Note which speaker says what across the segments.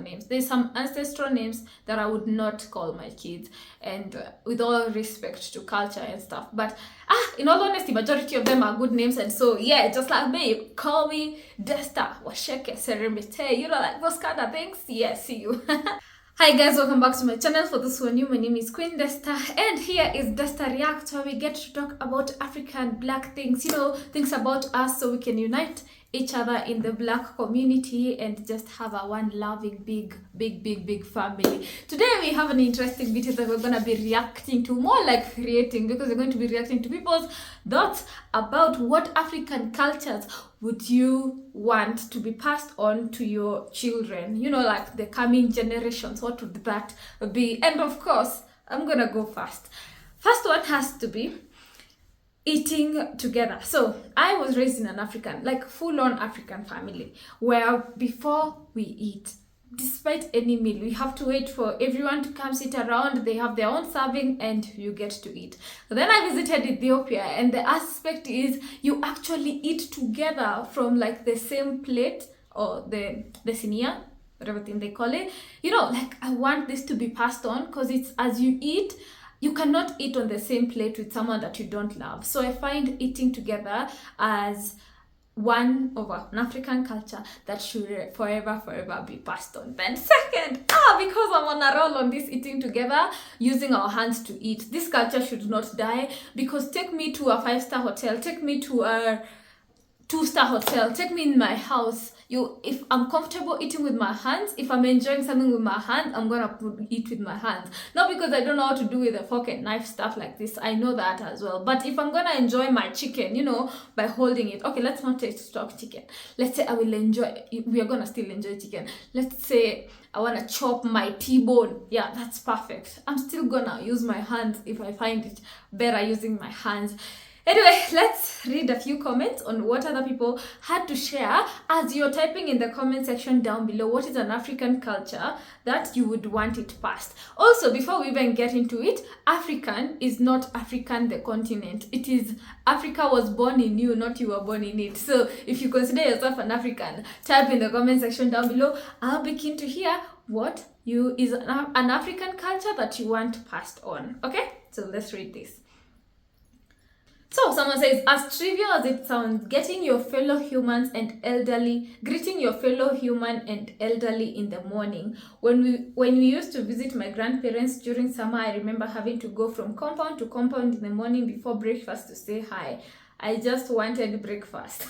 Speaker 1: names. There's some ancestral names that I would not call my kids, and with all respect to culture and stuff. But in all honesty, majority of them are good names, and so yeah, just like me, call me Desta, Washeke, Seremite, you know, like those kind of things. Yeah, see you. Hi guys, welcome back to my channel. For this one, my name is Queen Desta, and here is Desta React, where we get to talk about African black things, you know, things about us, so we can unite each other in the black community and just have a one loving big family. Today we have an interesting video that we're gonna be reacting to, more like creating, because we're going to be reacting to people's thoughts about what African cultures would you want to be passed on to your children, you know, like the coming generations. What would that be? And of course, I'm gonna go first. First one has to be eating together. So I was raised in an African, like full-on African family, where before we eat, despite any meal, we have to wait for everyone to come sit around. They have their own serving and you get to eat. Then I visited Ethiopia, and the aspect is you actually eat together from like the same plate, or the sinia, whatever thing they call it. You know, like I want this to be passed on, because it's as you eat, you cannot eat on the same plate with someone that you don't love. So I find eating together as one of an African culture that should forever be passed on. Then second, because I'm on a roll on this eating together, using our hands to eat, this culture should not die. Because take me to a 5-star hotel, take me to a 2-star hotel, take me in my house. If I'm comfortable eating with my hands, if I'm enjoying something with my hands, I'm gonna eat with my hands. Not because I don't know how to do with a fork and knife, stuff like this. I know that as well. But if I'm gonna enjoy my chicken, you know, by holding it. Okay, let's not take stock chicken. Let's say I will enjoy, we are gonna still enjoy chicken. Let's say I wanna chop my T-bone. Yeah, that's perfect. I'm still gonna use my hands if I find it better using my hands. Anyway, let's read a few comments on what other people had to share. As you're typing in the comment section down below, what is an African culture that you would want it passed? Also, before we even get into it, African is not African the continent. It is Africa was born in you, not you were born in it. So if you consider yourself an African, type in the comment section down below. I'll be keen to hear what is an African culture that you want passed on. Okay, so let's read this. So someone says, as trivial as it sounds, greeting your fellow human and elderly in the morning. When we used to visit my grandparents during summer, I remember having to go from compound to compound in the morning before breakfast to say hi. I just wanted breakfast.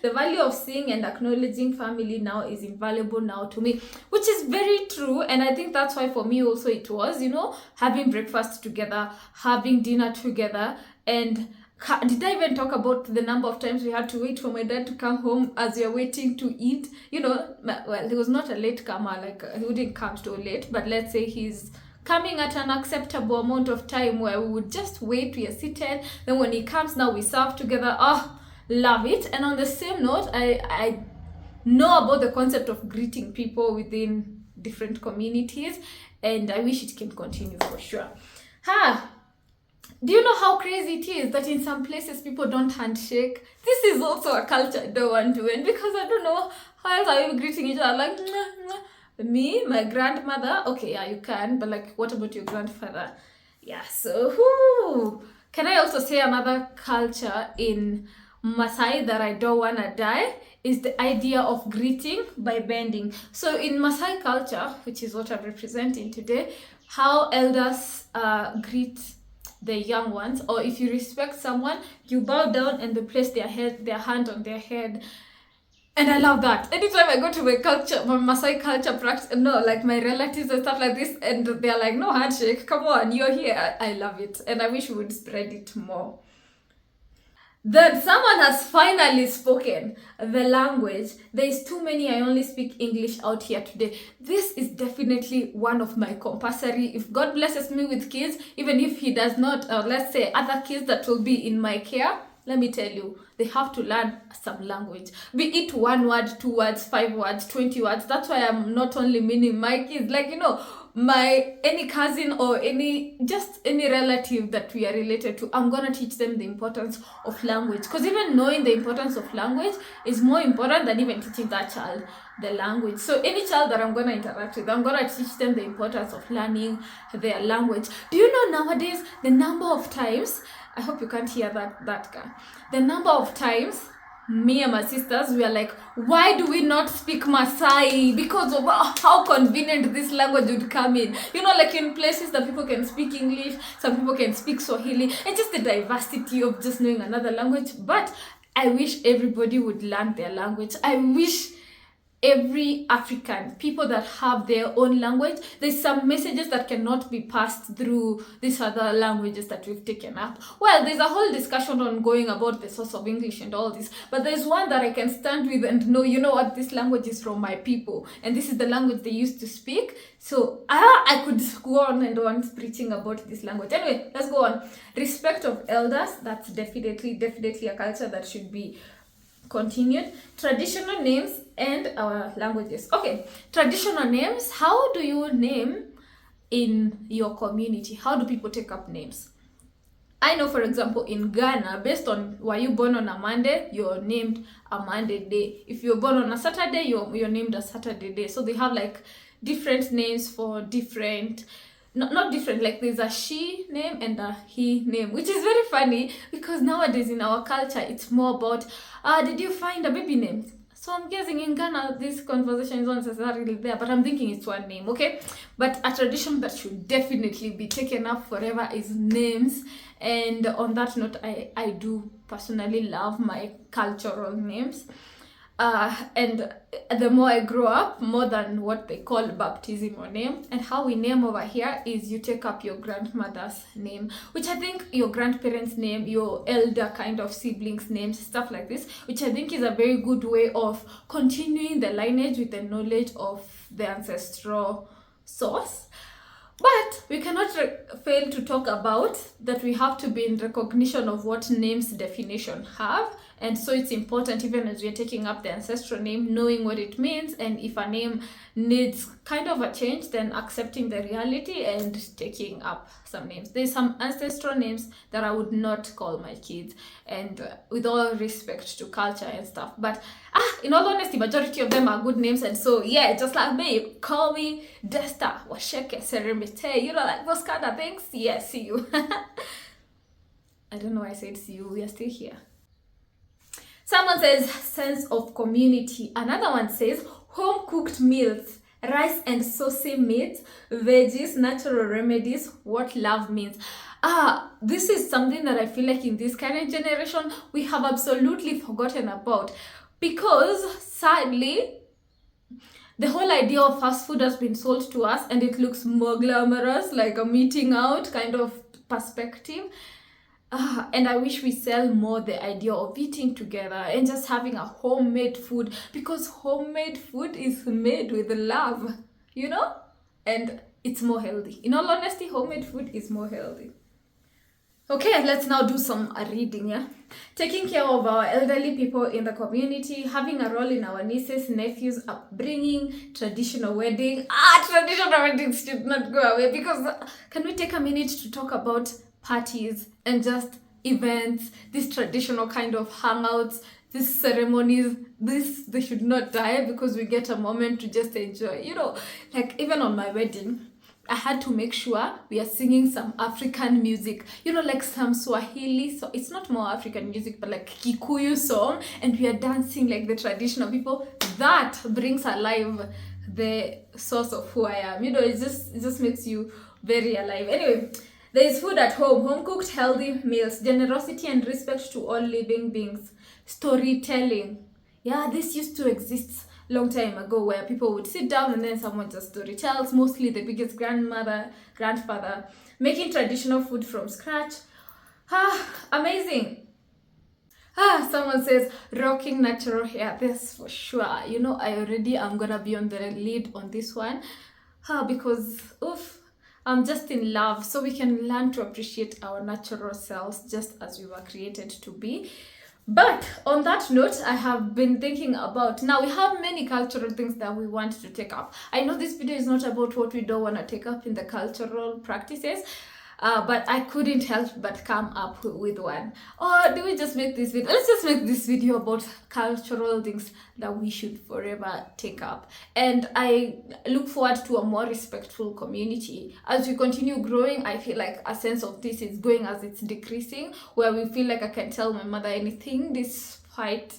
Speaker 1: The value of seeing and acknowledging family now is invaluable now to me, which is very true. And I think that's why for me also it was, you know, having breakfast together, having dinner together. And did I even talk about the number of times we had to wait for my dad to come home as we are waiting to eat? You know, well, he was not a late comer, like he wouldn't come so late, but let's say he's coming at an acceptable amount of time where we would just wait, we are seated, then when he comes, now we serve together. Love it. And on the same note, I know about the concept of greeting people within different communities, and I wish it can continue for sure. Do you know how crazy it is that in some places people don't handshake? This is also a culture I don't want to end, because I don't know how else are you greeting each other, like me, my grandmother. Okay, yeah, you can, but like, what about your grandfather? Yeah, so can I also say another culture in Maasai that I don't want to die is the idea of greeting by bending. So in Maasai culture, which is what I'm representing today, how elders greet the young ones, or if you respect someone, you bow down and they place their hand on their head. And I love that. Anytime I go to my Maasai culture practice, no, like my relatives and stuff like this, and they're like, no handshake, come on, you're here. I love it, and I wish we would spread it more. Then someone has finally spoken the language. There's too many, I only speak English out here today. This is definitely one of my compulsory. If God blesses me with kids, even if he does not, let's say other kids that will be in my care, let me tell you, they have to learn some language. Be it 1 word, 2 words, 5 words, 20 words. That's why I'm not only meaning my kids, like, you know, any cousin or any relative that we are related to, I'm gonna teach them the importance of language, because even knowing the importance of language is more important than even teaching that child the language. So any child that I'm gonna interact with, I'm gonna teach them the importance of learning their language. Do you know nowadays the number of times, I hope you can't hear that guy, the number of times me and my sisters, we are like, why do we not speak Masai? Because of how convenient this language would come in. You know, like in places that people can speak English, some people can speak Swahili, and just the diversity of just knowing another language. But I wish everybody would learn their language. I wish every African, people that have their own language, there's some messages that cannot be passed through these other languages that we've taken up. Well, there's a whole discussion ongoing about the source of English and all this, but there's one that I can stand with and know, you know what, this language is from my people, and this is the language they used to speak. So I could go on and on preaching about this language. Anyway, let's go on. Respect of elders, that's definitely a culture that should be continued. Traditional names and our languages. Okay, traditional names. How do you name in your community? How do people take up names? I know, for example, in Ghana, based on were you born on a Monday, you're named a Monday day. If you're born on a Saturday, you're named a Saturday day. So they have like different names for different, not different, like there's a she name and a he name, which is very funny because nowadays in our culture it's more about did you find a baby name? So I'm guessing in Ghana this conversation is not necessarily there, but I'm thinking it's one name, okay? But a tradition that should definitely be taken up forever is names. And on that note, I do personally love my cultural names. And the more I grow up, more than what they call baptism or name. And how we name over here is you take up your grandmother's name, which I think your grandparents' name, your elder kind of siblings' names, stuff like this, which I think is a very good way of continuing the lineage with the knowledge of the ancestral source. But we cannot fail to talk about that we have to be in recognition of what names definition have. And so it's important, even as we're taking up the ancestral name, knowing what it means, and if a name needs kind of a change, then accepting the reality and taking up some names. There's some ancestral names that I would not call my kids, and with all respect to culture and stuff, but in all honesty, majority of them are good names. And so yeah, just like me, call me Desta, Washeke, Seremite, you know, like those kind of things. Yeah, see you. I don't know why I said see you, we are still here. Someone says sense of community. Another one says home cooked meals, rice and saucy meat, veggies, natural remedies, what love means. This is something that I feel like in this current generation we have absolutely forgotten about, because sadly the whole idea of fast food has been sold to us and it looks more glamorous, like a meeting out kind of perspective. And I wish we sell more the idea of eating together and just having a homemade food, because homemade food is made with love, you know, and it's more healthy. In all honesty, homemade food is more healthy. Okay, let's now do some reading, yeah? Taking care of our elderly people in the community, having a role in our nieces, nephews' upbringing, traditional wedding. Traditional weddings should not go away, because can we take a minute to talk about parties and just events, these traditional kind of hangouts, these ceremonies, they should not die, because we get a moment to just enjoy. You know, like even on my wedding, I had to make sure we are singing some African music, you know, like some Swahili, so it's not more African music, but like Kikuyu song, and we are dancing like the traditional people. That brings alive the source of who I am. You know, it just makes you very alive. Anyway, there is food at home cooked healthy meals, generosity and respect to all living beings, storytelling. Yeah, this used to exist long time ago, where people would sit down and then someone just story tells, mostly the biggest grandmother, grandfather, making traditional food from scratch. Amazing. Someone says rocking natural hair. This for sure. You know, I'm gonna be on the lead on this one. Because I'm just in love, so we can learn to appreciate our natural selves just as we were created to be. But on that note, I have been thinking about, now we have many cultural things that we want to take up. I know this video is not about what we don't want to take up in the cultural practices, but I couldn't help but come up with one. Or do we just make this video? Let's just make this video about cultural things that we should forever take up. And I look forward to a more respectful community. As we continue growing, I feel like a sense of this is going as it's decreasing, where we feel like I can tell my mother anything despite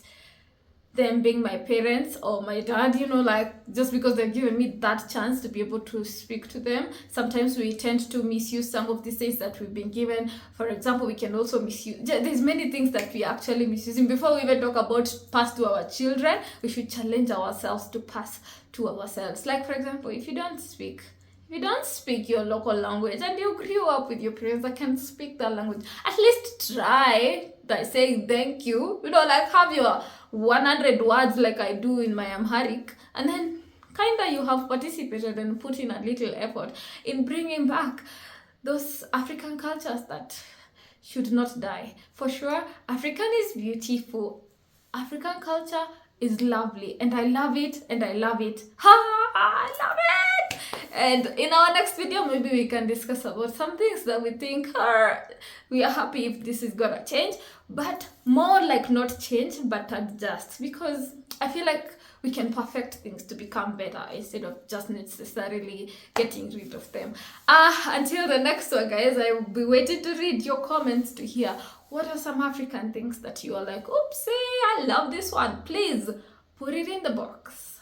Speaker 1: them being my parents or my dad, like just because they're giving me that chance to be able to speak to them. Sometimes we tend to misuse some of these things that we've been given. For example, we can also misuse, there's many things that we actually misusing. Before we even talk about pass to our children, we should challenge ourselves to pass to ourselves. Like, for example, if you don't speak your local language and you grew up with your parents that can speak that language, at least try by saying thank you. Like have your 100 words like I do in my Amharic, and then kinda you have participated and put in a little effort in bringing back those African cultures that should not die. For sure, African is beautiful. African culture is lovely, and I love it, and I love it. I love it! And in our next video, maybe we can discuss about some things that we think we are happy if this is gonna change, but more like not change, but adjust, because I feel like we can perfect things to become better instead of just necessarily getting rid of them. Until the next one, guys, I will be waiting to read your comments to hear what are some African things that you are like, oopsie, I love this one. Please put it in the box.